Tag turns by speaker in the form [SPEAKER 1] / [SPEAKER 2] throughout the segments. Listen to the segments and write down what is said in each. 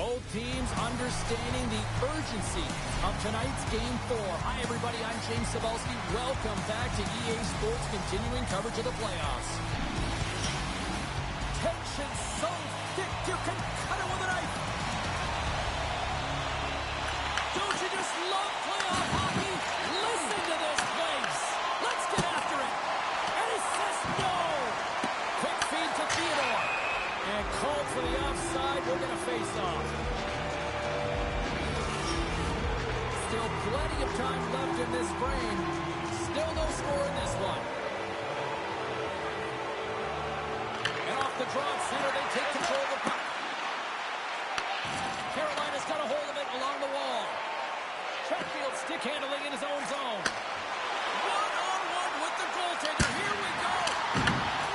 [SPEAKER 1] Both teams understanding the urgency of tonight's Game 4. Hi, everybody. I'm James Cebulski. Welcome back to EA Sports, continuing coverage of the playoffs. Tension so thick you can cut it with a knife. Don't you just love playoff hockey? Listen to this place. Let's get after it. And he says no. Quick feed to Theodore. And called for the offside. We're going to face off. Still plenty of time left in this frame. Still no score in this one. And off the draw at center, they take control of the puck. Carolina's got a hold of it along the wall. Chatfield stick handling in his own zone. One-on-one with the goaltender. Here we go.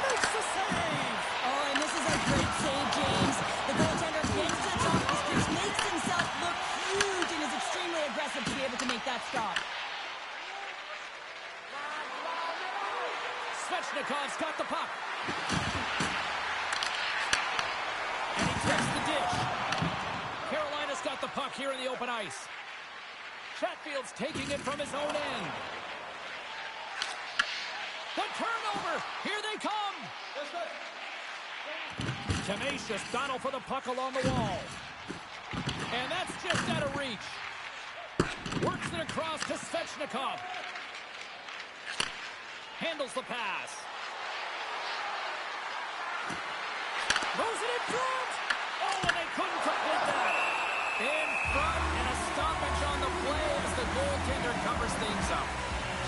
[SPEAKER 1] Makes the save.
[SPEAKER 2] Oh, and this is a great save, James. The goaltender gets to the top of the crease, makes himself look huge, and is extremely aggressive to be able to make that stop.
[SPEAKER 1] Svechnikov's got the puck. And he takes the dish. Carolina's got the puck here in the open ice. Chatfield's taking it from his own end. The turnover. Here they come. Tenacious battle for the puck along the wall. And that's just out of reach. Works it across to Svechnikov. Handles the pass. Throws it in front. Oh, and they couldn't complete that. In front, and a stoppage on the play as the goaltender covers things up.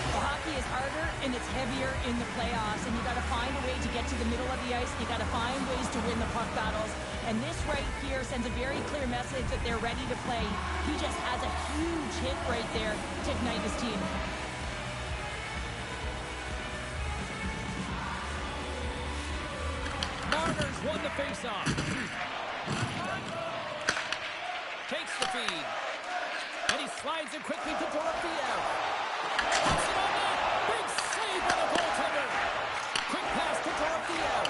[SPEAKER 2] Well, hockey is harder and it's heavier in the playoffs, and you got to find a way to get to the middle of the ice. You got to find ways to win the puck battles, and this right here sends a very clear message that they're ready to play. He just has a huge hit right there to ignite his team.
[SPEAKER 1] Marner's won the faceoff. Takes the feed. And he slides it quickly to Dorofeyev. Puts it on net. Big save by the goaltender. Quick pass to Dorofeyev.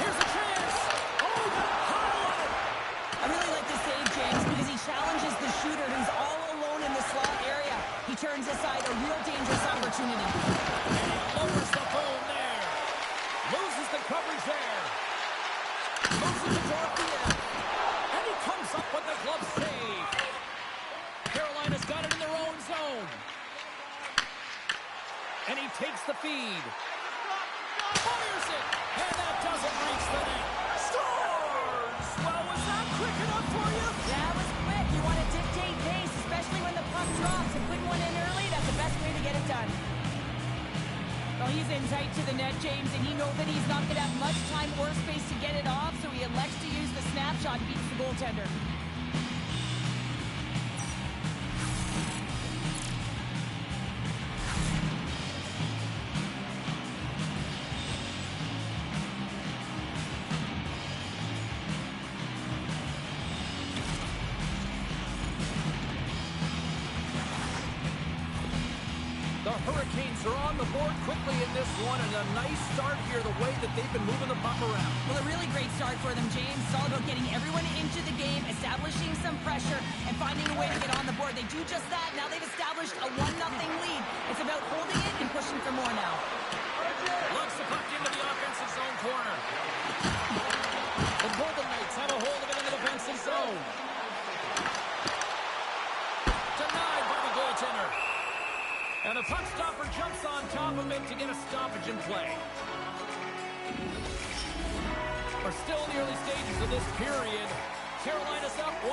[SPEAKER 1] Here's a chance. Oh, high on it.
[SPEAKER 2] I really like this save, James, because he challenges the shooter who's all alone in the slot area. He turns aside a real dangerous opportunity.
[SPEAKER 1] And he lowers the phone there. Loses the coverage there. Moves it to Dorofeyev. And he comes up with the glove save. Carolina's got it in their own zone. And he takes the feed. Fires it. And that doesn't reach the net. Scores! Well, was that quick enough for you?
[SPEAKER 2] That was quick. You want to dictate pace, especially when the puck drops. And putting one in early, that's the best way to get it done. Well, he's in tight to the net, James, and he knows that he's not going to have much time or space to get it off, so he elects to use the snapshot, beats the goaltender.
[SPEAKER 1] The Hurricanes are on the board quickly in this one, and a nice start here, the way that they've been moving the puck around.
[SPEAKER 2] Well, a really great start for them, James. It's all about getting everyone into the game, establishing some pressure, and finding a way to get on the board. They do just that. Now they've established a 1-0 lead. It's about holding it and pushing for more now.
[SPEAKER 1] Lugs the puck into the offensive zone corner. The Golden Knights have a hold of it in the defensive zone. Denied by the goaltender. And the puck stopper jumps on top of it to get a stoppage in play. We're still in the early stages of this period. Carolina's up 1-0.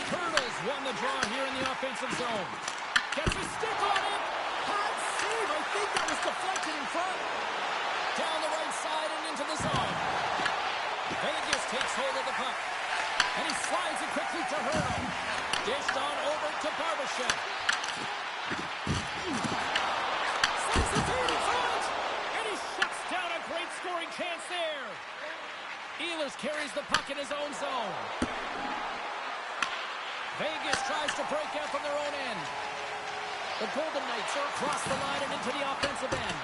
[SPEAKER 1] Turtles won the draw here in the offensive zone. Gets a stick on it. Hot save. I think that was deflected in front. Down the right side and into the zone. Vegas takes hold of the puck. And he slides it quickly to Hurdle. Dished on over to Barbashev. Sends the feed in front. And he shuts down a great scoring chance there. Ehlers carries the puck in his own zone. Vegas tries to break out from their own end. The Golden Knights are across the line and into the offensive end.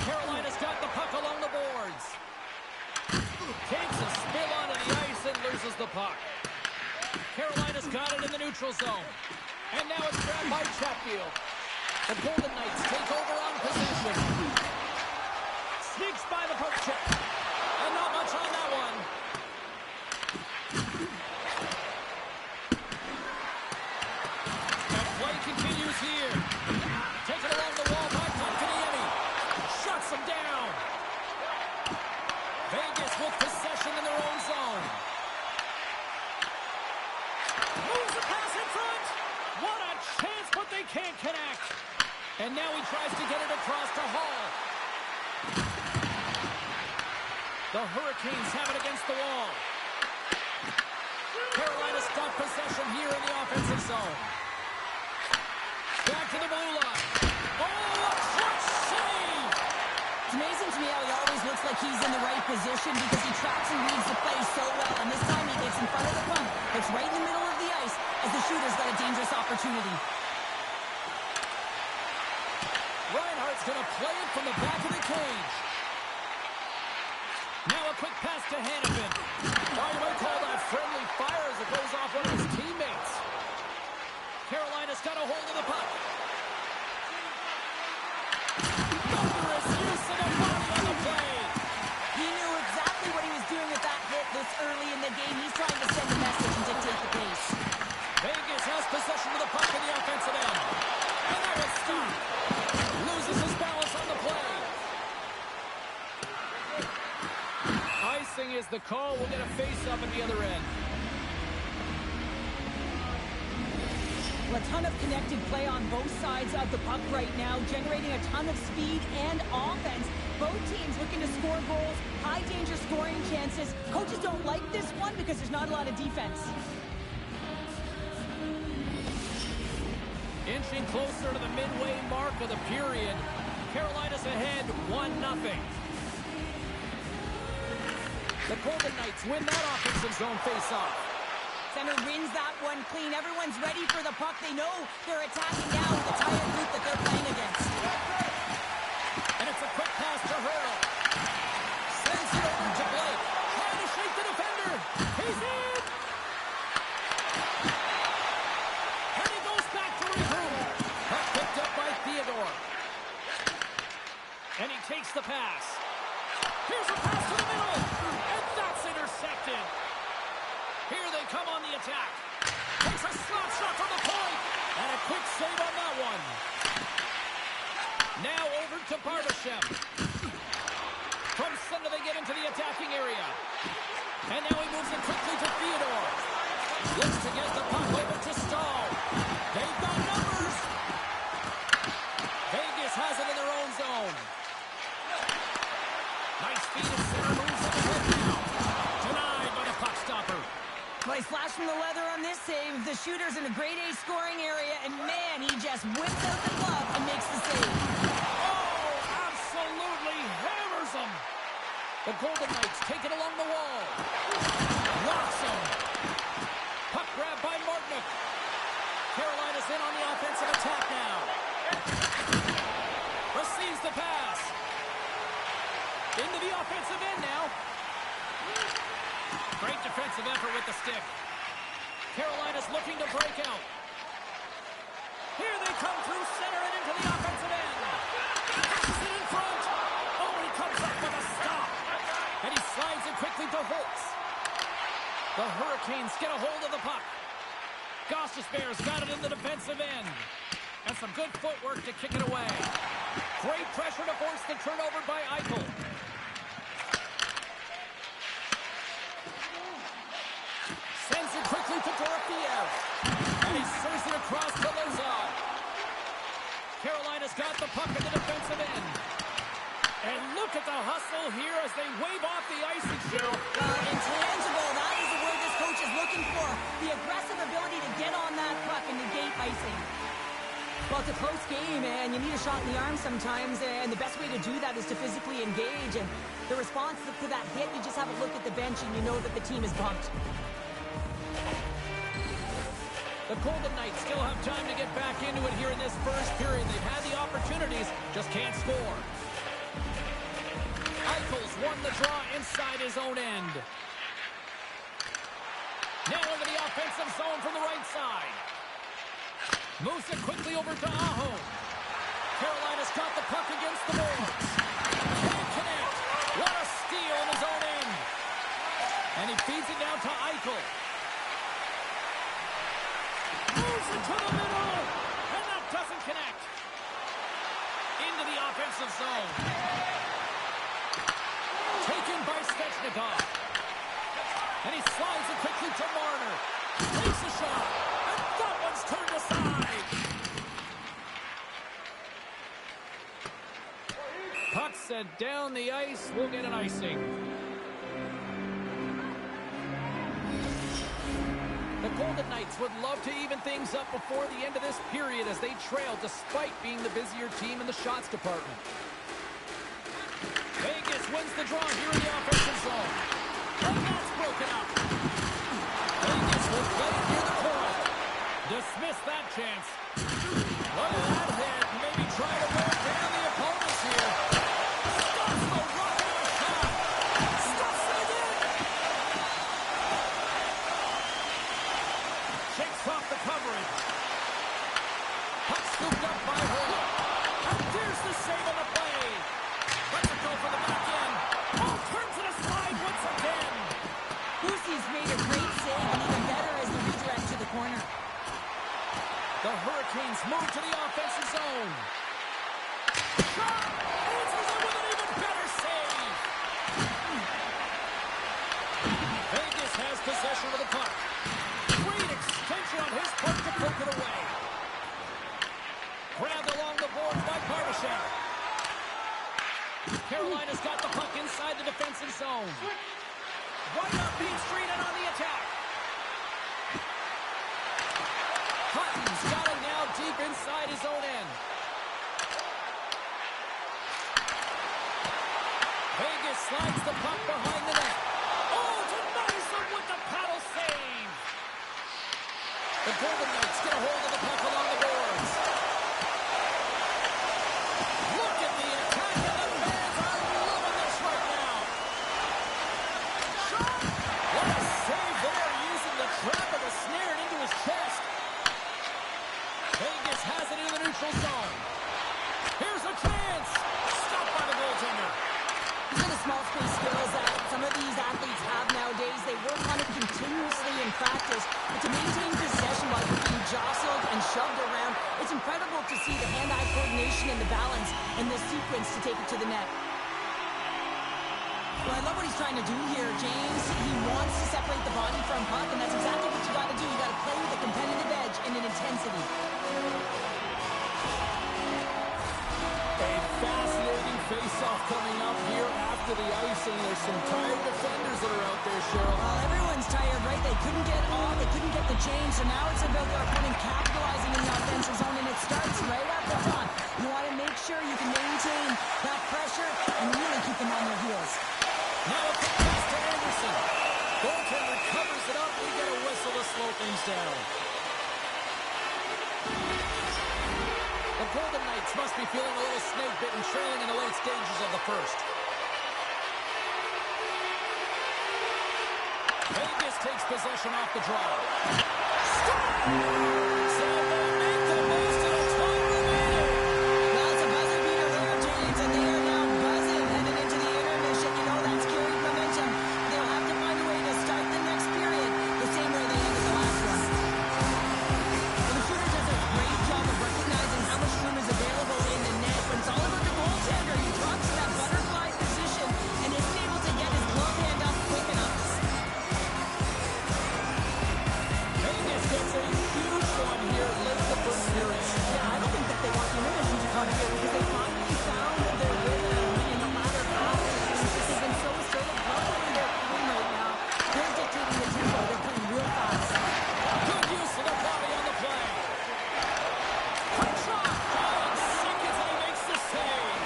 [SPEAKER 1] Carolina's got the puck along the boards. Takes a spin puck. Carolina's got it in the neutral zone. And now it's grabbed by Chatfield. The Golden Knights take over on possession. Sneaks by the poke check. And not much on that one. And play continues here. Taken along the wall by Kotkaniemi. Shuts him down. Vegas with possession in their own zone. Moves the pass in front. What a chance, but they can't connect. And now he tries to get it across to Hall. The Hurricanes have it against the wall. Carolina's got possession here in the offensive zone. Back to the blue line. Oh, a clutch save!
[SPEAKER 2] It's amazing to me how he always looks like he's in the right position because he tracks and reads the play so well. And this time he gets in front of the puck. It's right in the middle of the ice as the shooter's got a dangerous opportunity.
[SPEAKER 1] Reinhart's going to play it from the back of the cage. Now a quick pass to Hanifin. Why do I call that friendly fire as it goes off one of his teammates? Carolina's got a hold of the puck. Thunderous use of the body on the play.
[SPEAKER 2] He knew exactly what he was doing with that hit this early in the game. He's trying to send a message and dictate the pace.
[SPEAKER 1] Vegas has possession of the puck in the offensive end. And that was stopped. Loses his balance on the play. Icing is the call. We'll get a face-up at the other end.
[SPEAKER 2] Well, a ton of connected play on both sides of the puck right now, generating a ton of speed and offense. Both teams looking to score goals, high-danger scoring chances. Coaches don't like this one because there's not a lot of defense.
[SPEAKER 1] Inching closer to the midway mark of the period. Carolina's ahead 1-0. The Golden Knights win that offensive zone face-off.
[SPEAKER 2] Center wins that one clean. Everyone's ready for the puck. They know they're attacking now with the tired group that they're playing against.
[SPEAKER 1] And it's a quick pass to Hurdle. Sends it over to Blake. Trying to shake the defender. He's in! And he goes back to regroup. Puck picked up by Theodore. And he takes the pass. Here's a pass to the middle. And that's intercepted. Here they come on the attack. Takes a slap shot from the point. And a quick save on that one. Now over to Barbashev. From center they get into the attacking area. And now he moves it quickly to Theodore. Looks to get the puck over to Stahl. They've got numbers. Vegas has it in their own zone. Nice feed at center. Moves it ahead now. Denied by the puck stopper.
[SPEAKER 2] Well, he's flashing the leather on this save. The shooter's in a grade A scoring area, and man, he just whips out the glove and makes the save.
[SPEAKER 1] Oh, absolutely hammers him. The Golden Knights take it along the wall. Locks him. Puck grab by Martinook. Carolina's in on the offensive attack now. Receives the pass. Into the offensive end now. Great defensive effort with the stick. Carolina's looking to break out. Here they come through center and into the offensive end. Passes it in front. Oh, he comes up with a stop. And he slides it quickly to Holtz. The Hurricanes get a hold of the puck. Gostisbehere's got it in the defensive end. And some good footwork to kick it away. Great pressure to force the turnover by Eichel. Sends it quickly to Dorofeev. And he serves it across to Lazar. Carolina's got the puck in the defensive end. And look at the hustle here as they wave off the icing, Cheryl.
[SPEAKER 2] Intangible, that is the word this coach is looking for. The aggressive ability to get on that puck and negate icing. Well, it's a close game, and you need a shot in the arm sometimes, and the best way to do that is to physically engage. And the response to that hit, you just have a look at the bench, and you know that the team is bumped.
[SPEAKER 1] The Golden Knights still have time to get back into it here in this first period. They've had the opportunities, just can't score. Eichel's won the draw inside his own end. Now into the offensive zone from the right side. Moves it quickly over to Aho. Carolina's got the puck against the boards. Can't connect. What a steal in his own end. And he feeds it down to Eichel. Moves it to the middle. And that doesn't connect. Into the offensive zone. Taken by Svechnikov. And he slides it quickly to Marner. Takes a shot. And that one's turned aside. Puck sent down the ice. We'll get an icing. The Golden Knights would love to even things up before the end of this period as they trail despite being the busier team in the shots department. Vegas wins the draw here in the offensive zone. And that's broken up. Vegas will play it near the point. Dismiss that chance. Look at that hit. Maybe try to wear down the opponents here. Stops the run of a shot. Stops it again. Shakes off the coverage. Puck scooped up by Hurley. And there's the save on the play. Let's go for the back end. Oh, turns it aside once again.
[SPEAKER 2] Boosie's made a great save and even better as the redirect to the corner.
[SPEAKER 1] The Hurricanes move to the offensive zone. Shot! Answers it with an even better save. Vegas has possession of the puck. Great extension on his part to poke it away. Grabbed along the boards by Barbashev. Carolina's got the puck inside the defensive zone. Right up Bean Street and on the attack. Hutton's got it now deep inside his own end. Vegas slides the puck behind the net. Oh, denies him with the paddle save. The Golden Knights get a hold of the puck along the boards. Look at the attack, and the fans are loving this right now. Shot! What a save there, using the trap of the snare into his chest. Vegas has it in the neutral zone. Here's a chance. Stopped by the goaltender.
[SPEAKER 2] These are the small space skills that some of these athletes have nowadays. They work on it continuously in practice. But to maintain possession while you're being jostled and shoved around, it's incredible to see the hand-eye coordination and the balance in this sequence to take it to the net. Well, I love what he's trying to do here, James. He wants to separate the body from puck, and that's exactly what you got to do. You got to play with a competitive edge and an intensity.
[SPEAKER 1] A fascinating face-off coming up here after the icing. There's some tired defenders that are out there, Cheryl.
[SPEAKER 2] Well, everyone's tired, right? They couldn't get on, they couldn't get the change, so now it's about their opponent capitalizing in the offensive zone, and it starts right up the front. You want to make sure you can maintain that pressure and really keep them on their heels.
[SPEAKER 1] Now it comes to Anderson. Goaltender covers it up. We get a whistle to slow things down. The Golden Knights must be feeling a little snake-bitten, trailing in the late stages of the first. Vegas takes possession off the draw. Stop! So they make the most of the time remaining.
[SPEAKER 2] Well, it's a buzzer beater there, James, and they are now buzzing headed into the intermission. You know that's carried momentum. They'll have to find a way to start the next period the same way they ended the last one. Well, the shooter does a great job of recognizing how much room is available in the net. When it's all about the goaltender, he drops to that butterfly position and isn't able to get his glove hand up quick enough.
[SPEAKER 1] Vegas gets a huge one here late in the first period.
[SPEAKER 2] Yeah, I don't think that they want the intermission to come here because they finally found their rhythm in the latter half. They've been so assertive, loving their game right now. They're dictating the tempo. They're playing real fast.
[SPEAKER 1] Good use of the body on the play. Quick shot. Oh, seconds and he makes the save.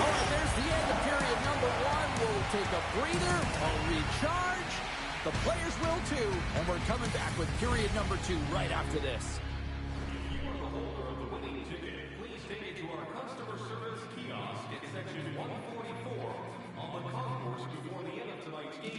[SPEAKER 1] All right, there's the end of period number one. We'll take a breather, a recharge. The players will too. And we're coming back with period number two right after this.
[SPEAKER 3] If you are the holder of the winning ticket, please take it to our customer service kiosk in section 144 on the concourse before the end of tonight's game.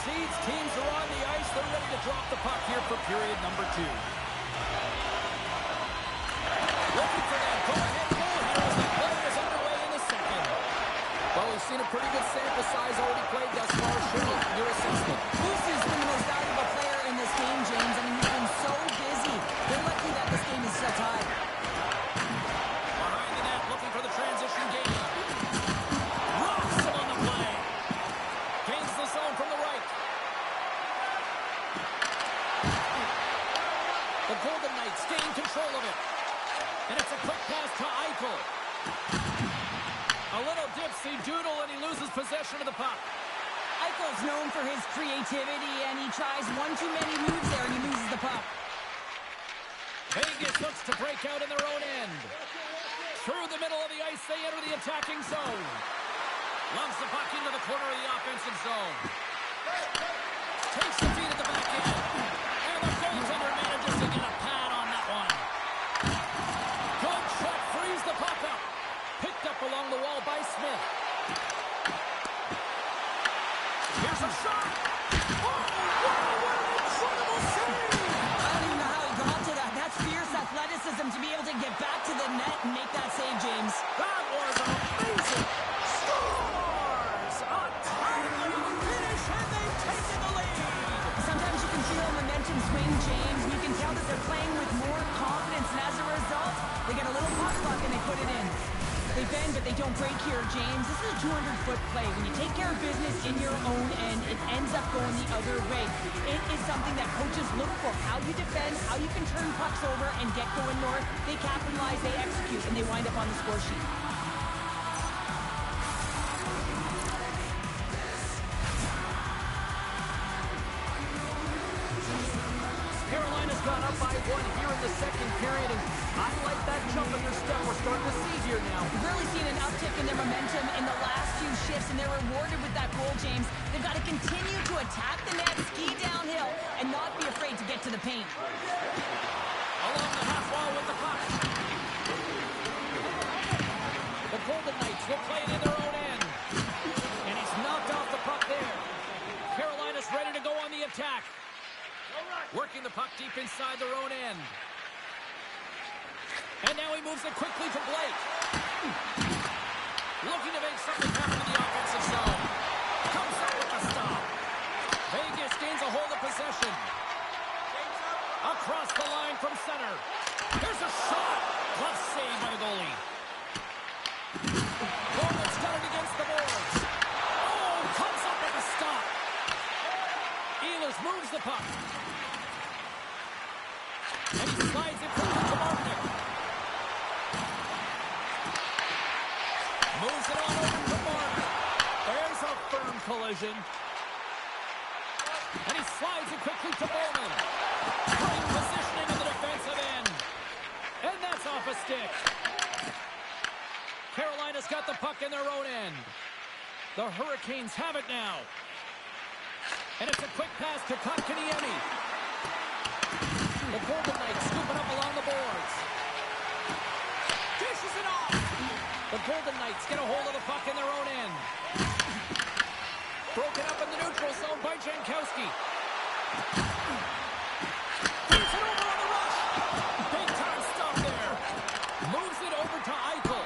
[SPEAKER 1] proceeds. Teams are on the ice. They're ready to drop the puck here for period number 2. Looking for that go-ahead goal here as the play is underway in the second. Well, we've seen a pretty good sample size already played thus far. Shirley, your assessment.
[SPEAKER 2] Lucy's been the most valuable player in this game, James. I mean, he's been so busy. They're lucky that this game is so tied.
[SPEAKER 1] Behind the net, looking for the transition game. Rocks him on the play. Gains the zone from the right. The Golden Knights gain control of it. And it's a quick pass to Eichel. A little dipsy doodle, and he loses possession of the puck.
[SPEAKER 2] Eichel's known for his creativity, and he tries one too many moves there, and he loses the puck.
[SPEAKER 1] Vegas looks to break out in their own end. Through the middle of the ice, they enter the attacking zone. Lumps the puck into the corner of the offensive zone. Takes the feed at the back end. And the goaltender manages to get a pad on that one. Good check, frees the puck up. Picked up along the wall by Smith. Here's a shot. Oh, wow, what an incredible save.
[SPEAKER 2] I don't even know how he got to that. That's fierce athleticism to be able to get back to the net and make that save, James.
[SPEAKER 1] That was amazing. Scores! A timely finish, and they've taken the lead.
[SPEAKER 2] Sometimes you can feel momentum swing, James. You can tell that they're playing with more confidence, and as a result, they get a little puck luck and they put it in. They bend, but they don't break here, James. This is a 200-foot play. When you take care of business in your own end, it ends up going the other way. It is something that coaches look for. How you defend, how you can turn pucks over and get going north. They capitalize, they execute, and they wind up on the score sheet.
[SPEAKER 1] Carolina's gone up by 1 here in the second period, and I like that jump in their step we're starting to see here now.
[SPEAKER 2] We've really seen an uptick in their momentum in the last few shifts, and they're rewarded with that goal, James. They've got to continue to attack the net, ski downhill, and not be afraid to get to the paint.
[SPEAKER 1] Along the half wall with the puck. The Golden Knights will play it in their own end. And he's knocked off the puck there. Carolina's ready to go on the attack. Working the puck deep inside their own end. And now he moves it quickly to Blake. Looking to make something happen in the offensive zone. Comes up with the stop. Vegas gains a hold of possession. Across the line from center. Here's a shot. Glove save by the goalie. Gorman's got it against the boards. Oh, comes up with a stop. Ehlers moves the puck. And he slides it quickly to Martin. Moves it on over to Martin. There's a firm collision. And he slides it quickly to Bowman. Great positioning in the defensive end. And that's off a stick. Carolina's got the puck in their own end. The Hurricanes have it now. And it's a quick pass to Kotkaniemi. The Golden Knights scooping up along the boards. Dishes it off. The Golden Knights get a hold of the puck in their own end. Broken up in the neutral zone by Jankowski. Keeps it over on the rush. Big time stop there. Moves it over to Eichel.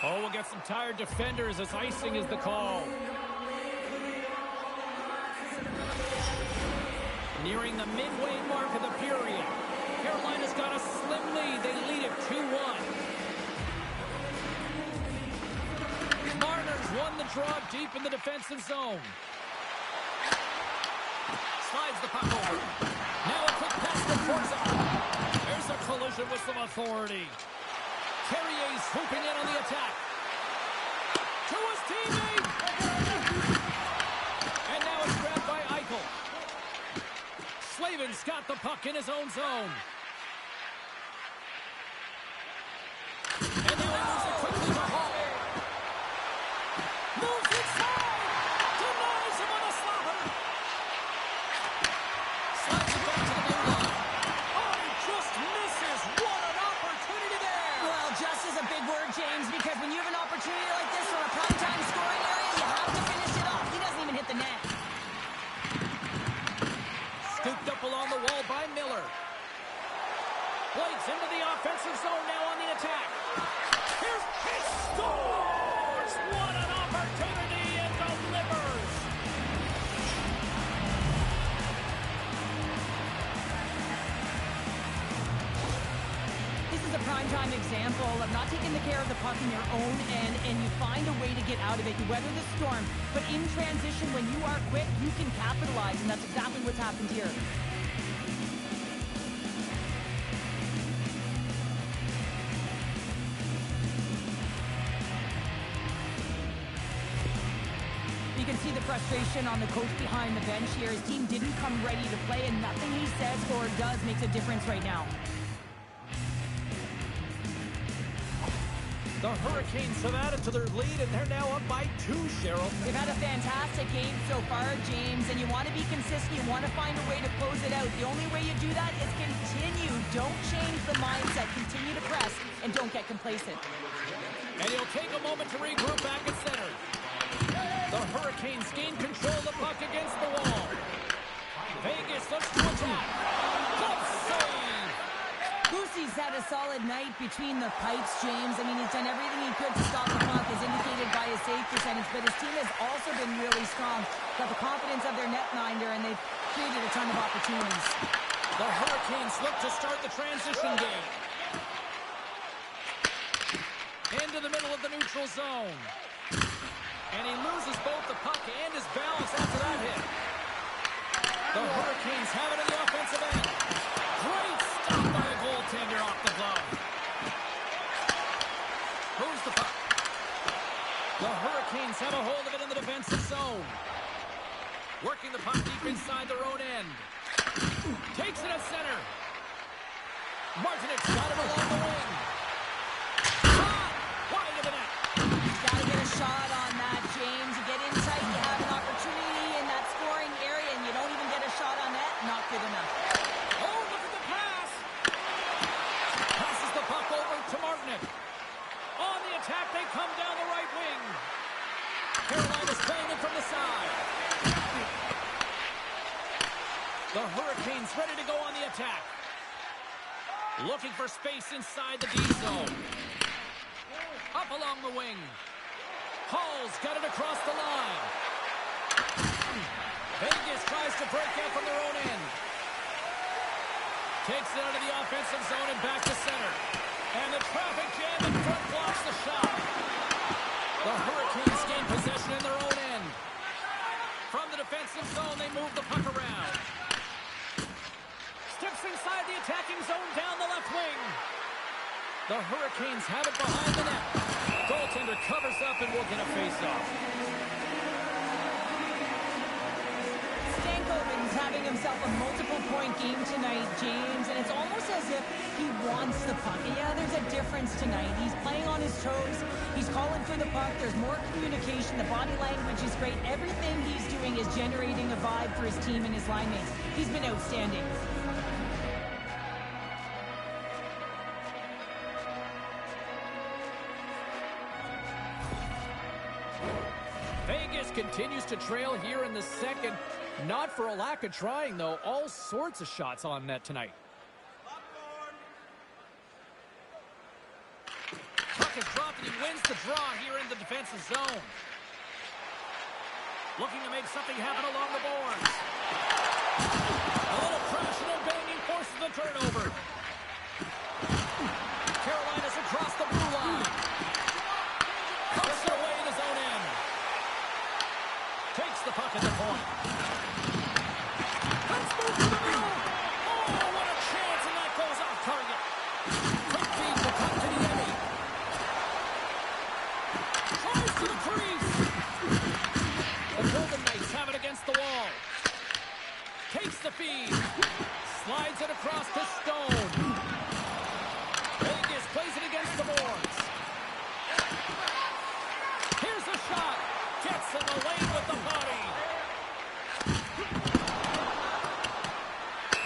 [SPEAKER 1] Oh, we'll get some tired defenders as icing is the call. Nearing the midway mark of the period. Carolina's got a slim lead. They lead it 2-1. Marner's won the draw deep in the defensive zone. Slides the puck over. Now a quick pass to Forza. There's a collision with some authority. Carrier's swooping in on the attack. To his teammate. And now it's grabbed by Eichel. Slavin's got the puck in his own zone. And now he moves it quickly to Hall. Moves inside. Denies him on a slapper. Slides it back to the blue line. Oh, he just misses. What an opportunity there.
[SPEAKER 2] Well, just is a big word, James, because when you have an opportunity like this from a primetime scoring area, you have to finish it off. He doesn't even hit the net.
[SPEAKER 1] plates into the offensive zone now on the attack. Here's he scores! What an opportunity and delivers!
[SPEAKER 2] This is a primetime example of not taking the care of the puck in your own end, and you find a way to get out of it. You weather the storm, but in transition, when you are quick, you can capitalize, and that's exactly what's happened here. You can see the frustration on the coach behind the bench here. His team didn't come ready to play, and nothing he says or does makes a difference right now.
[SPEAKER 1] The Hurricanes have added to their lead, and they're now up by 2, Cheryl.
[SPEAKER 2] They've had a fantastic game so far, James, and you want to be consistent. You want to find a way to close it out. The only way you do that is continue. Don't change the mindset. Continue to press, and don't get complacent.
[SPEAKER 1] And he'll take a moment to regroup back at center. The Hurricanes gain control of the puck against the wall. Vegas looks to attack. Good save!
[SPEAKER 2] Goosey's had a solid night between the pipes, James. I mean, he's done everything he could to stop the puck, as indicated by his save percentage, but his team has also been really strong. Got the confidence of their netminder, and they've created a ton of opportunities.
[SPEAKER 1] The Hurricanes look to start the transition game. Into the middle of the neutral zone. And he loses both the puck and his balance after that hit. The Hurricanes have it in the offensive end. Great stop by the goaltender off the glove. Moves the puck. The Hurricanes have a hold of it in the defensive zone. Working the puck deep inside their own end. Takes it at center. Martinez got it along the wing. Shot! Wide of the net.
[SPEAKER 2] Got to get a shot on that, James. You get inside, you have an opportunity in that scoring area, and you don't even get a shot on that. Not good enough.
[SPEAKER 1] Oh, look at the pass! Passes the puck over to Martinez. On the attack, they come down the right wing. Carolina's playing it from the side. The Hurricanes ready to go on the attack. Looking for space inside the D zone. Up along the wing. Hall's got it across the line. Vegas tries to break out from their own end. Takes it out of the offensive zone and back to center. And the traffic jam in front blocks the shot. The Hurricanes gain possession in their own end. From the defensive zone, they move the puck around. Steps inside the attacking zone down the left wing. The Hurricanes have it behind the net. Goaltender covers up and will get a face-off.
[SPEAKER 2] Stankoven's having himself a multiple-point game tonight, James, and it's almost as if he wants the puck. And yeah, there's a difference tonight. He's playing on his toes. He's calling for the puck. There's more communication. The body language is great. Everything he's doing is generating a vibe for his team and his line mates. He's been outstanding.
[SPEAKER 1] Vegas continues to trail here in the second. Not for a lack of trying, though. All sorts of shots on net tonight. Puck is dropped and he wins the draw here in the defensive zone. Looking to make something happen along the boards. A little crashing and banging forces the turnover. Carolina's across the blue line. Pucks it away in his own end. Takes the puck at the point. Let's move to the middle. Oh, what a chance, and that goes off target. Quick feed the puck to the Emmy. Tries to the crease. The Golden Knights have it against the wall. Takes the feed. Slides it across to Stone. Vegas plays it against the boards. Here's a shot. Gets in the lane with the body.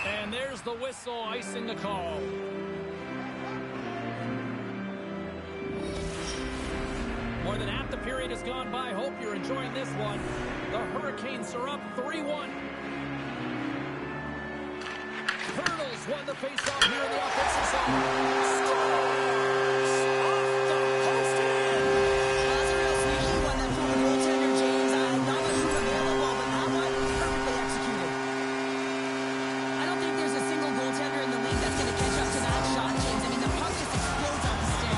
[SPEAKER 1] And there's the whistle, icing the call. More than half the period has gone by. Hope you're enjoying this one. The Hurricanes are up 3-1. Hurdles Hurdles won the face-off here in the offensive zone. Scores! Off the post and in!
[SPEAKER 2] Well, that's a real sneaky one, that former goaltender, James. Not much room available, but that one, perfectly executed. I don't think there's a single goaltender in the league that's going to catch up to that shot, James. I mean, the puck just explodes off the stick.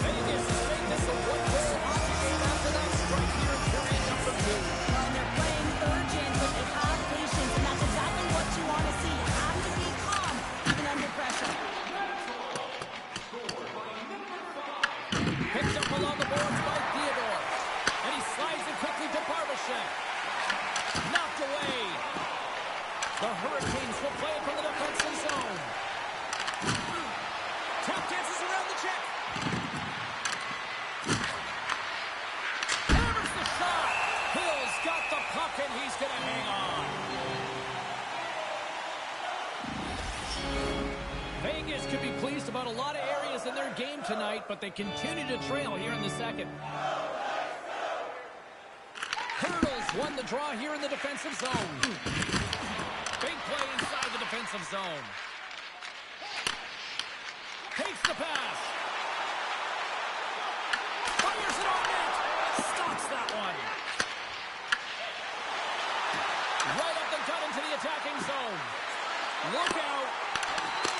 [SPEAKER 1] Vegas has made this a one-goal hockey game after that strike here in period number 2.
[SPEAKER 2] Well, and they're playing urgent, but they have patience, and that's exactly what you want to see. You have to be calm, even under pressure.
[SPEAKER 1] Picked up along the boards by Theodore. And he slides it quickly to Barbashev. Knocked away. The Hurricanes will play it from the defensive zone. Tap dances around the check. Hammers the shot. Hill's got the puck and he's going to hang on. Vegas could be pleased about a lot of areas in their game tonight, but they continue to trail here in the second. Hurdles won the draw here in the defensive zone. Big play inside the defensive zone. Takes the pass. Fires it on net. Stops that one. Right up the gut into the attacking zone. Look out.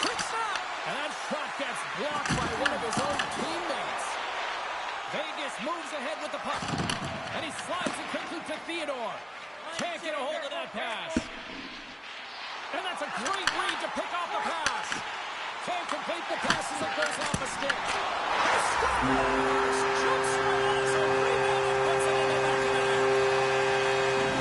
[SPEAKER 1] Quick stop. And that shot gets blocked by one of his own teammates. Vegas moves ahead with the puck. And he slides it quickly to Theodore. Can't get a hold of that pass. And that's a great read to pick off the pass. Can't complete the pass as it goes off the stick. He scores! Jumps right as a rebound and puts it in the back of the net.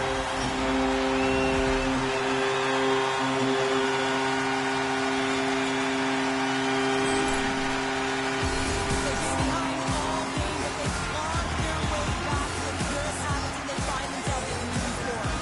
[SPEAKER 2] They've been behind all game, but they've clawed their way back to the good habits, and they find themselves in the leading score.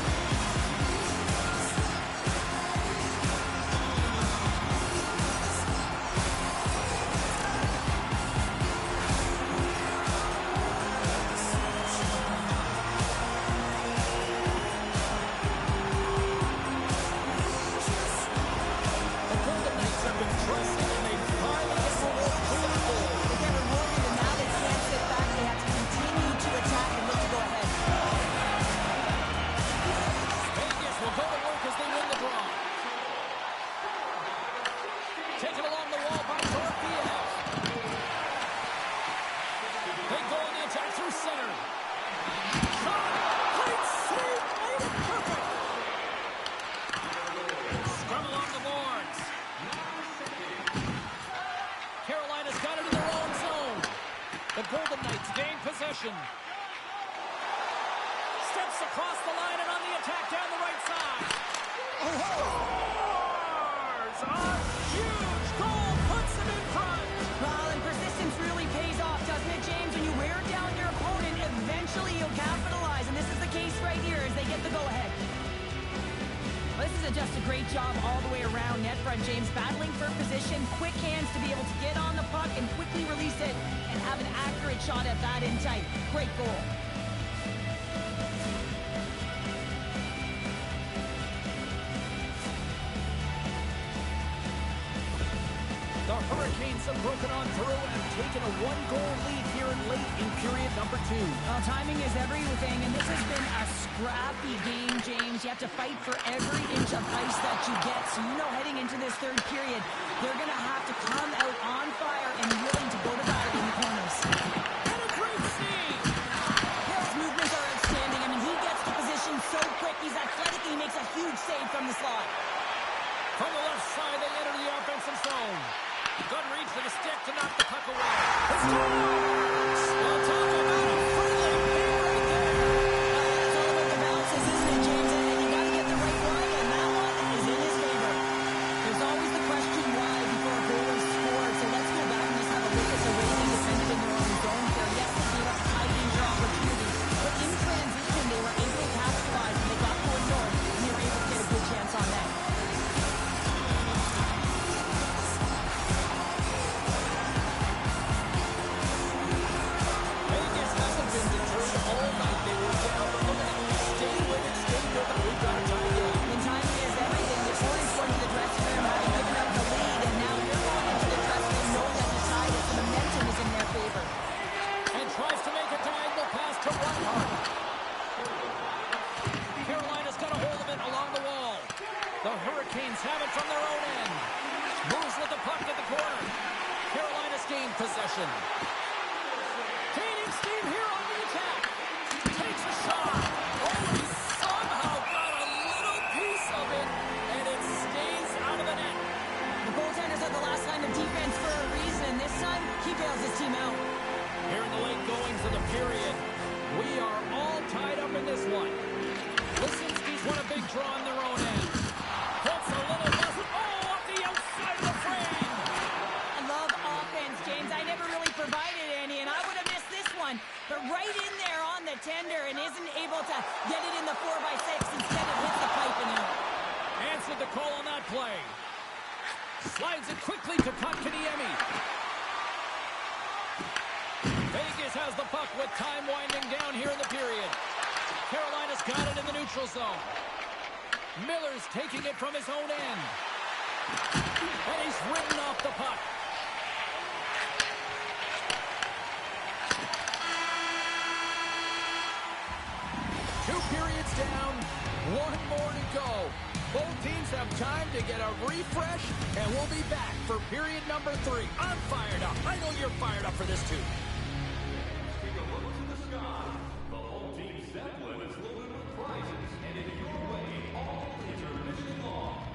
[SPEAKER 1] The Golden Knights have been pressing and they finally get the wall clear goal.
[SPEAKER 2] They get rewarded, and now they can't sit back. They have to continue to attack and look to go ahead.
[SPEAKER 1] Vegas will go to work as they win the draw. Taken along the wall by Torpiev. They go on the attack through center. Shot! Great save! Made it perfect! Scrum along the boards. Carolina's got it in their own zone. The Golden Knights gain possession. Steps across the line and on the attack down the right side. Scores! A huge goal puts them in front.
[SPEAKER 2] Well, and persistence really pays off, doesn't it, James? When you wear down your opponent, eventually you'll capitalize, and this is the case right here as they get the go-ahead. Well, this is just a great job all the way around net front, James. Battling for position, quick hands to be able to get on the puck and quickly release it and have an accurate shot at that in tight. Great goal.
[SPEAKER 1] The Hurricanes have broken on through and have taken a one-goal lead here late in period number 2.
[SPEAKER 2] Well, timing is everything, and this has been a scrappy game, James. You have to fight for every inch of ice that you get. So you know heading into this third period, they're going to have to come out on fire and willing to go to battle in the corners.
[SPEAKER 1] And a great save!
[SPEAKER 2] Hill's movements are outstanding. I mean, he gets to position so quick. He's athletic, and he makes a huge save from the slot.
[SPEAKER 1] From the left side, they enter the offensive zone. Good reach to the stick to knock the puck away. It's scores! Well, talk about a friendly game right there.
[SPEAKER 2] That's all about the bounces, isn't it, James? And you got to get the right one, and that one is in his favor. There's always the question why before a goal is scored. So let's go back and just have a look at the way they defended in their own zone here. Yes, they gave up high danger
[SPEAKER 1] some steam here on the attack. Takes a shot. Oh, he somehow got a little piece of it, and it stays out of the net.
[SPEAKER 2] The goaltenders are the last line of defense for a reason. This time, he bails his team out.
[SPEAKER 1] Here in the late goings of the period, we are all tied up in this one. Lisinski's won a big draw on their own end. Puts a little muscle. Oh, up the outside of the frame.
[SPEAKER 2] I love offense, James. I never really provided any, and I would have missed this one. But right in there on the tender and isn't able to get it in the 4x6. Instead, it hits the pipe and out.
[SPEAKER 1] Answered the call on that play. Slides it quickly to Kotkaniemi. Vegas has the puck with time winding down here in the period. Carolina's got it in the neutral zone. Miller's taking it from his own end. And he's ridden off the puck. Two periods down, one more to go. Both teams have time to get a refresh, and we'll be back for period number 3. I'm fired up. I know you're fired up for this too.
[SPEAKER 3] Take a look to the sky. The home team Zeppelin is loaded with prizes, and in your way, all intermission long.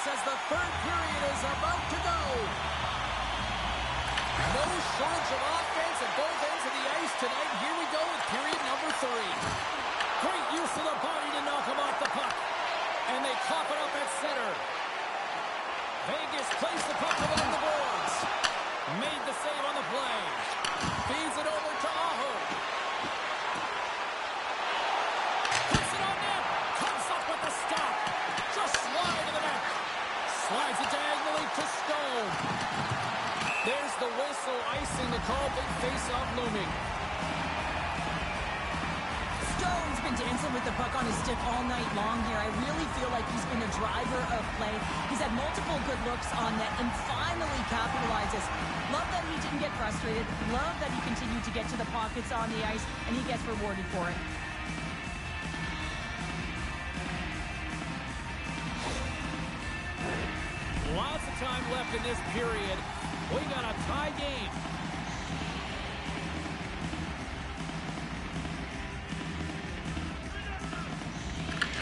[SPEAKER 1] as the third period is about to go. No shortage of offense at both ends of the ice tonight. Here we go with period number 3. Great use of the body to knock him off the puck. And they cough it up at center. Vegas plays the puck along the boards. Made the save on the play. Feeds it over to Aho. Puts it on net. Comes up with the stop. Just slide to the net. Slides it diagonally to Stone. There's the whistle, icing the call. Big face-off looming.
[SPEAKER 2] Stone's been dancing with the puck on his stick all night long here. I really feel like he's been a driver of play. He's had multiple good looks on net and finally capitalizes. Love that he didn't get frustrated. Love that he continued to get to the pockets on the ice, and he gets rewarded for it.
[SPEAKER 1] Lots of time left in this period. We got a tie game.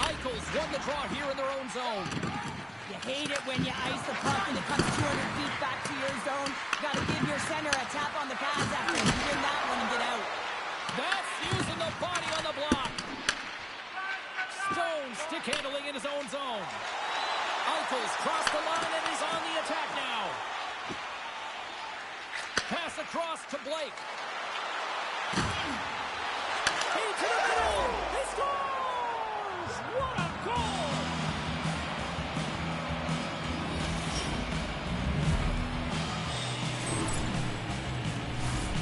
[SPEAKER 1] Eichel's won the draw here in their own zone.
[SPEAKER 2] You hate it when you ice the puck and it comes 200 feet back to your zone. Got to give your center a tap on the pads after you win that one and get out.
[SPEAKER 1] That's using the body on the block. his own zone. Eichel's crossed the line and is on the attack now. Pass across to Blake. Into the middle. He scores! What a goal!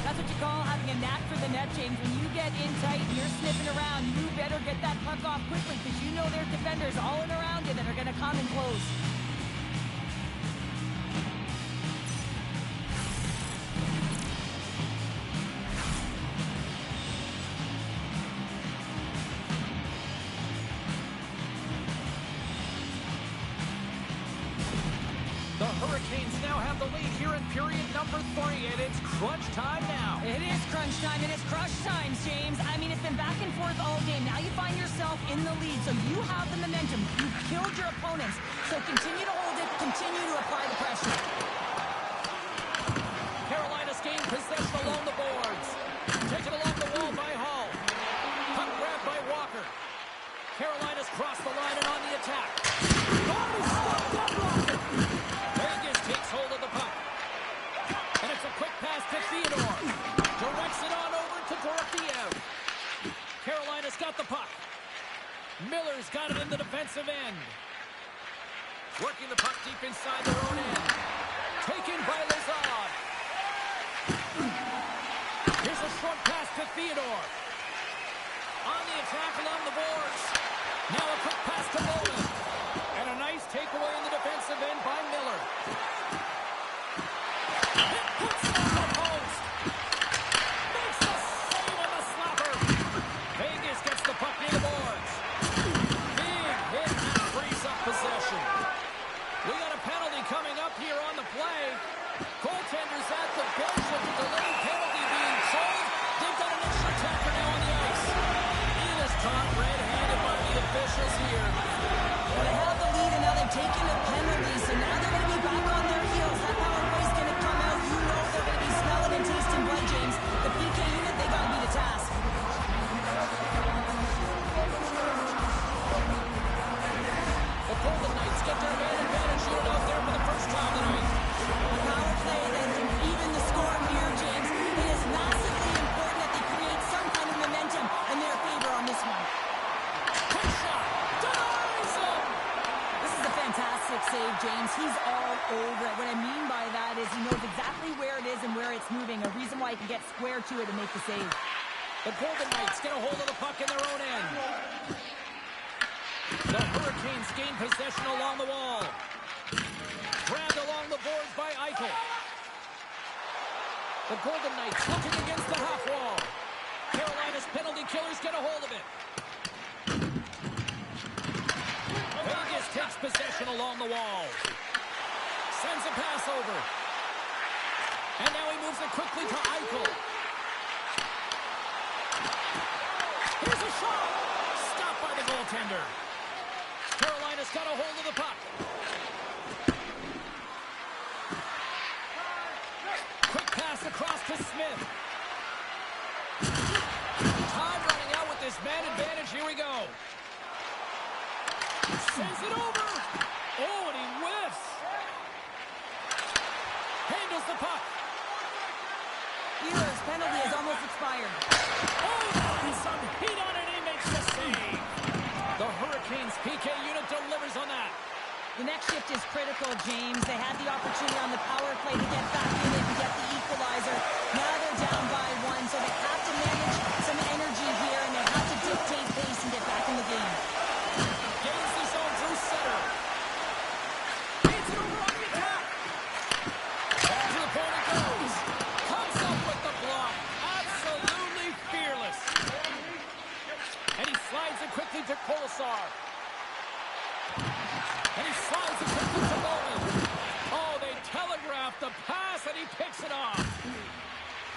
[SPEAKER 2] That's what you call having a knack for the net, James. When you get in tight and you're sniffing around, you better get that puck off quickly because you know there's defenders all in around you that are going to come and close.
[SPEAKER 1] The Hurricanes now have the lead here in period number 3, and it's crunch time now.
[SPEAKER 2] It is crunch time, and it's crush time, James. I mean, it's been back and forth all game. Now you find yourself in the lead, so you have the momentum. You've killed your opponents, so continue to hold it, continue to apply the pressure.
[SPEAKER 1] Carolina's gained possession along the boards. Taken along the wall by Hall. Puck grabbed by Walker. Carolina's crossed the line and on the attack. Oh, he stopped that rocket. Vegas takes hold of the puck. And it's a quick pass to Theodore. Directs it on over to Dorofeev. Carolina's got the puck. Miller's got it in the defensive end. Working the puck deep inside their own end. Taken by Lazard. Here's a short pass to Theodore. On the attack along the boards. Now a quick pass to Bowman. And a nice takeaway in the defensive end by Miller. It puts it on the post. Makes the save on the slapper. Vegas gets the puck near the boards. Big hit and frees up possession. We got a penalty coming up here on the play. Goaltender's at the bench with the delayed penalty being called. They've got an extra attacker now on the ice. It is caught red-handed by the officials here.
[SPEAKER 2] Well, they have the lead, and now they've taken the penalty, so now they're going to be back on their heels. That power play's going to come out. You know they're going to be smelling and tasting blood, James. The PK unit, they got to be the task.
[SPEAKER 1] The Golden Knights get their man advantage unit out there for the first time tonight.
[SPEAKER 2] The power play that can even the score here, James. It is massively important that they create some kind of momentum in their favor on this one.
[SPEAKER 1] Quick shot. Denies him.
[SPEAKER 2] This is a fantastic save, James. He's all over it. What I mean by that is he knows exactly where it is and where it's moving. A reason why he can get square to it and make the save.
[SPEAKER 1] The Golden Knights get a hold of the puck in their own end. The Hurricanes gain possession along the wall. Grabbed along the boards by Eichel. The Golden Knights looking against the half wall. Carolina's penalty killers get a hold of it. Vegas takes possession along the wall. Sends a pass over. And now he moves it quickly to Eichel. Here's a shot. Stopped by the goaltender. Carolina's got a hold of the puck. Quick pass across to Smith. Time running out with this man advantage. Here we go. Sends it over. Oh, and he whiffs. Handles the puck.
[SPEAKER 2] Wheeler's penalty has almost expired.
[SPEAKER 1] Oh, and some heat on it. He makes the save. The Hurricanes PK unit delivers on that.
[SPEAKER 2] The next shift is critical, James. They had the opportunity on the power play to get back in it and get the equalizer. Now they're down by 1, so they have to manage some energy here, and they have to dictate pace and get back in the game.
[SPEAKER 1] Gains the zone through center. Beats it over on the attack. Back to the point it goes. Comes up with the block. Absolutely fearless. And he slides it quickly to Kolesar. And he slides it quickly to Bowman. Oh, they telegraphed the pass, and he picks it off.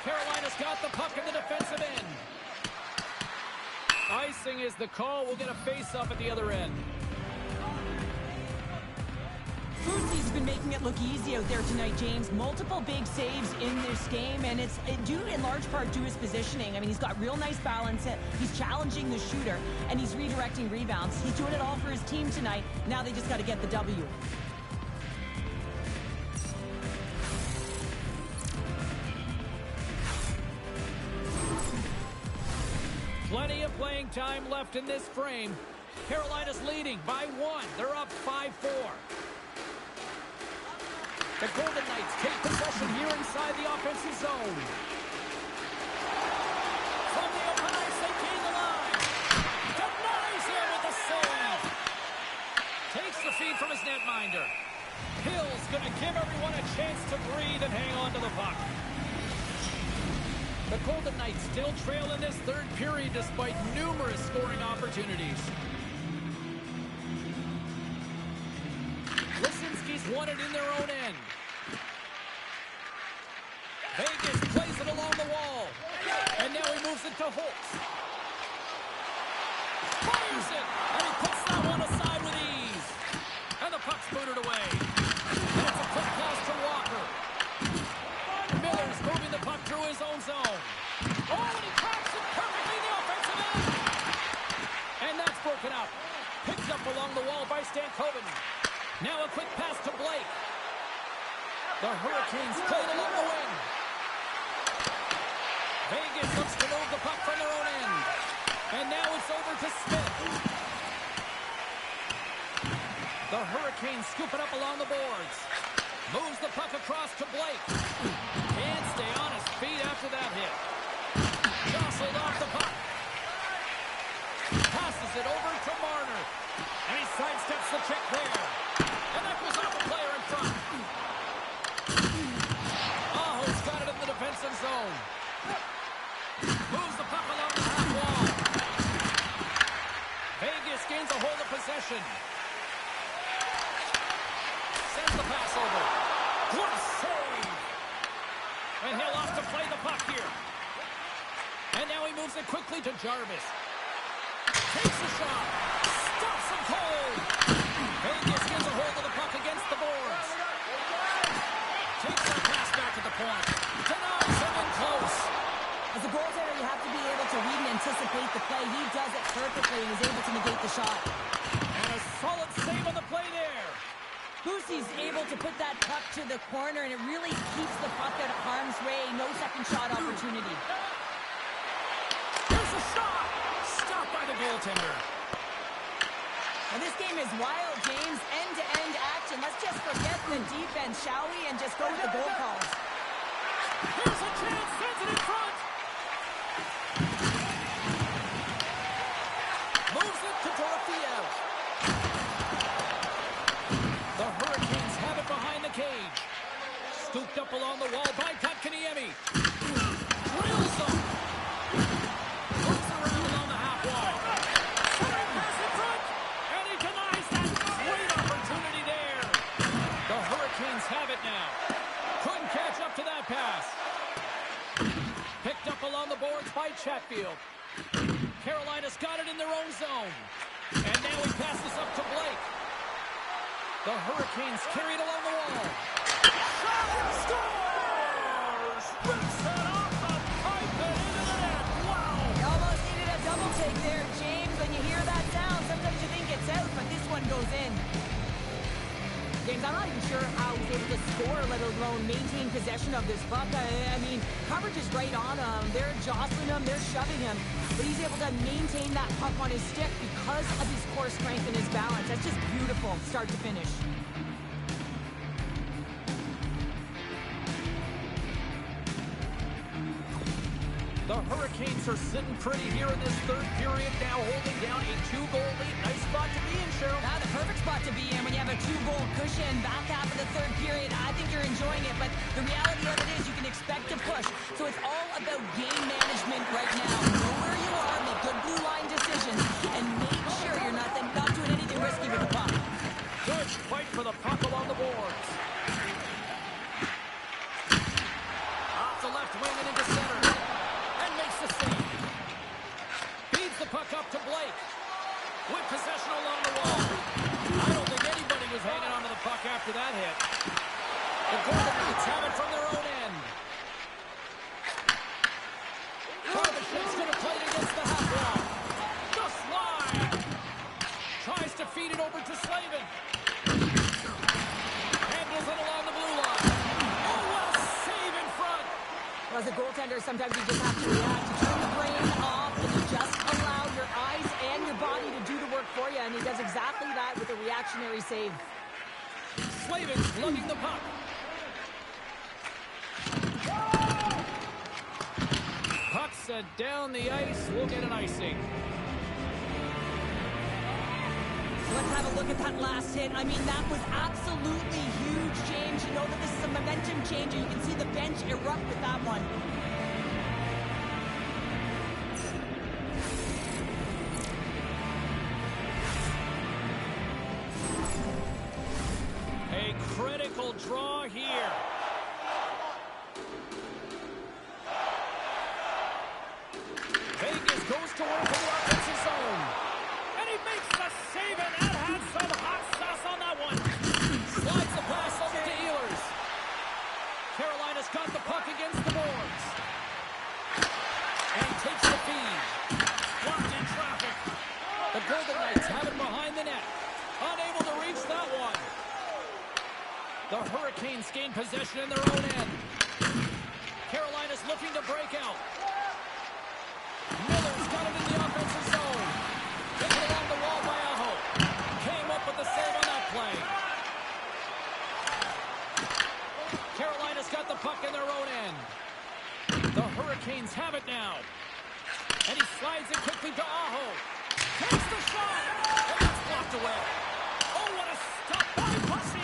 [SPEAKER 1] Carolina's got the puck in the defensive end. Icing is the call. We'll get a face-up at the other end.
[SPEAKER 2] Boosie's been making it look easy out there tonight, James. Multiple big saves in this game, and it's due in large part to his positioning. I mean, he's got real nice balance. He's challenging the shooter, and he's redirecting rebounds. He's doing it all for his team tonight. Now they just got to get the W.
[SPEAKER 1] Plenty of playing time left in this frame. Carolina's leading by 1. They're up 5-4. The Golden Knights take possession here inside the offensive zone. From the open ice, they gain the line. Denies him with the save. Takes the feed from his netminder. Hill's going to give everyone a chance to breathe and hang on to the puck. The Golden Knights still trail in this third period despite numerous scoring opportunities. Lisinski's won it in their own end. Vegas plays it along the wall. And now he moves it to Holtz. Fires it! And he puts that one aside with ease. And the puck's booted away. And it's a quick pass to Walker. Miller's moving the puck through his own zone. Oh, and he cracks it perfectly in the offensive end. And that's broken up. Picked up along the wall by Stankoven. Now a quick pass to Blake. The Hurricanes play it along the wing. Vegas looks to move the puck from their own end. And now it's over to Smith. The Hurricanes scoop it up along the boards. Moves the puck across to Blake. Can't stay on his feet after that hit. Jostled off the puck. Passes it over to Marner. And he sidesteps the check there. And that goes off the player in front. Aho's got it in the defensive zone. Moves the puck along the half wall. Vegas gains a hold of possession. Sends the pass over. What a save! And he'll off to play the puck here. And now he moves it quickly to Jarvis. Takes a shot. Stops him cold. Vegas gets a hold of the puck against the boards. Takes the pass back at the point. Denies him in close.
[SPEAKER 2] As a goaltender, you have to be able to read and anticipate the play. He does it perfectly and is able to negate the shot.
[SPEAKER 1] And a solid save on the play there.
[SPEAKER 2] Boosie's able to put that puck to the corner, and it really keeps the puck out of harm's way. No second shot opportunity.
[SPEAKER 1] Here's a shot! Stopped by the goaltender.
[SPEAKER 2] And this game is wild, James. End-to-end action. Let's just forget the defense, shall we? And just go to the goal calls.
[SPEAKER 1] Here's a chance. Sends it in front. Moves it to Dorothea. The Hurricanes have it behind the cage. Scooped up along the wall by Kotkaniemi. Drills them. Moves around along the half wall. Centering pass in front. And he denies that. Great opportunity there. The Hurricanes have it now. Couldn't catch up to that pass. Picked up along the boards by Chatfield. Carolina's got it in their own zone. And now he passes up to Blake. The Hurricanes carried along the wall. Shot! Scores! Rips it off the pipe and into the net. Wow!
[SPEAKER 2] You almost needed a double take there, James. When you hear that sound, sometimes you think it's out, but this one goes in. James, I'm not even sure how he's able to score, let alone maintain possession of this puck. I mean, coverage is right on him. They're jostling him. They're shoving him. But he's able to maintain that puck on his stick because of his core strength and his balance. That's just beautiful, start to finish.
[SPEAKER 1] The Hurricanes are sitting pretty here in this third period, now holding down a 2-goal lead. Nice spot to be in, Cheryl.
[SPEAKER 2] The perfect spot to be in when you have a 2-goal cushion back half of the third period. I think you're enjoying it, but the reality of it is you can expect to push. So it's all about game management right now. Know where you are, make good blue line decisions, and make sure you're not doing anything risky with the puck.
[SPEAKER 1] Good fight for the puck along the boards. Off the left wing and into center. Makes the save. Feeds the puck up to Blake. With possession along the wall. I don't think anybody was hanging onto the puck after after that hit. The Golden Knights have it from their own end. Barbashev's going to play it against the half wall. The slide. Tries to feed it over to Slavin. Handles it along the blue line. Oh, what a save in front.
[SPEAKER 2] Well, as a goaltender, sometimes you just have to react. You turn the brain off and you just allow your eyes and your body to do the work for you, and he does exactly that with a reactionary save.
[SPEAKER 1] Slavin's lugging the puck. Puck's down the ice. We'll get an icing.
[SPEAKER 2] Let's have a look at that last hit. I mean, that was absolutely huge, James. You know that this is a momentum changer. You can see the bench erupt with that one.
[SPEAKER 1] A critical draw here. Vegas goes to work in the offensive zone. And he makes the save, and that had some hot sauce on that one. Slides the pass over to Ehlers. Carolina's got the puck against the boards. And he takes the feed. Blocked in traffic. The Golden Knights have it behind the net. Unable to reach that one. The Hurricanes gain possession in their own end. Carolina's looking to break out. Miller's got it in the offensive zone. Taken along the wall by Aho. Came up with the save on that play. Carolina's got the puck in their own end. The Hurricanes have it now. And he slides it quickly to Aho. Takes the shot. And it's blocked away. Oh, what a stop by Pussy.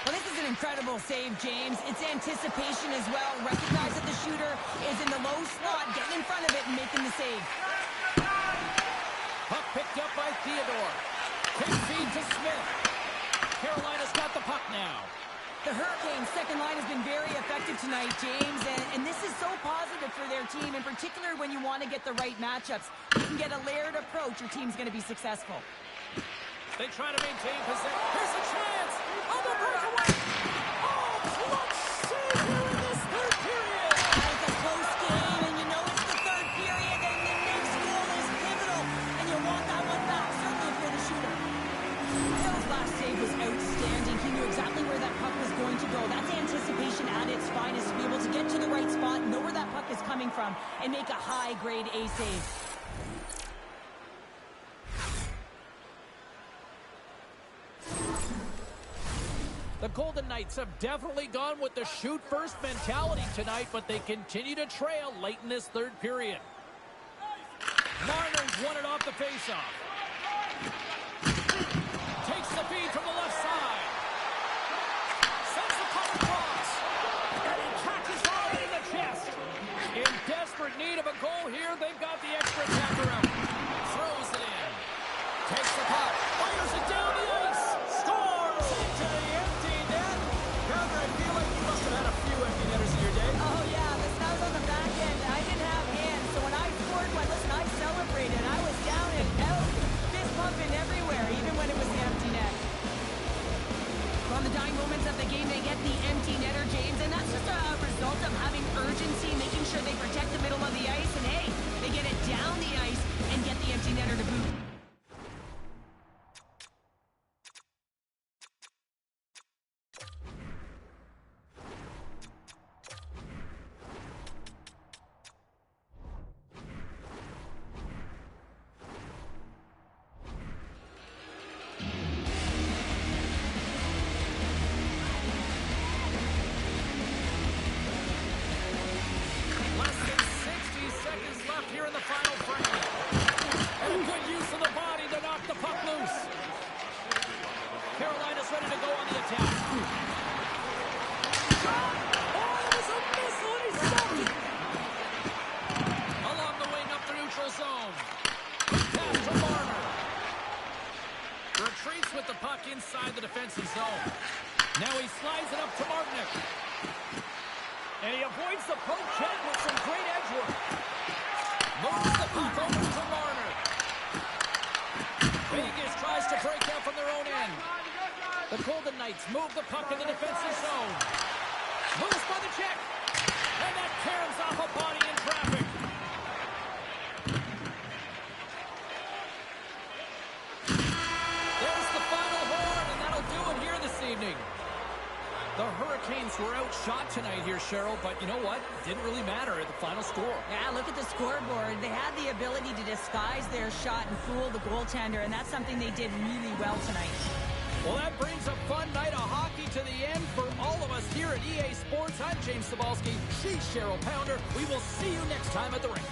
[SPEAKER 2] Well, this is an incredible save, James. It's anticipation as well. Recognize that the shooter is in the low slot, getting in front of it and making the save.
[SPEAKER 1] Puck picked up by Theodore. Quick feed to Smith. Carolina's got the puck now.
[SPEAKER 2] The Hurricanes' second line has been very effective tonight, James, and this is so positive for their team, in particular when you want to get the right matchups. You can get a layered approach, your team's going to be successful.
[SPEAKER 1] They try to maintain possession. Here's a chance on the breakaway. Oh, clutch save here in this third period.
[SPEAKER 2] It's a close game, and you know it's the third period, and the next goal is pivotal, and you want that one back, certainly if you're the shooter. Hill's last save was outstanding. He knew exactly where that puck was going to go. That's anticipation at its finest, to be able to get to the right spot, know where that puck is coming from, and make a high-grade A save.
[SPEAKER 1] The Golden Knights have definitely gone with the shoot-first mentality tonight, but they continue to trail late in this third period. Marner's won it off the faceoff. Takes the feed from the left side. Sends the puck across. And he catches on in the chest. In desperate need of a goal here, they've got the extra attacker out. Throws it in. Takes the puck. Fires it down the ice. Scores into the empty net. Gardner, I feel like you must have had a few empty netters in your day.
[SPEAKER 2] Oh, yeah, listen, I was on the back end. I didn't have hands, so when I scored one, listen, I celebrated. I was down and out, fist pumping everywhere, even when it was the empty net. Well, in the dying moments of the game, they get the empty netter, James, and that's just a result of having urgency, making sure they protect the middle of the ice, and hey, they get it down the ice and get the empty netter to boot.
[SPEAKER 1] Inside the defensive zone. Now he slides it up to Martinick. And he avoids the poke check with some great edge work. Moves the puck over to Marner. Vegas tries to break out from their own end. The Golden Knights move the puck in the defensive zone. Moves by the check. And that caroms off a body in traffic. There's the final horn, and that'll do it here this evening. The Hurricanes were outshot tonight here, Cheryl, but you know what? Didn't really matter at the final score.
[SPEAKER 2] Yeah, look at the scoreboard. They had the ability to disguise their shot and fool the goaltender, and that's something they did really well tonight.
[SPEAKER 1] Well, that brings a fun night of hockey to the end for all of us here at EA Sports. I'm James Cybulski. She's Cheryl Pounder. We will see you next time at the rink.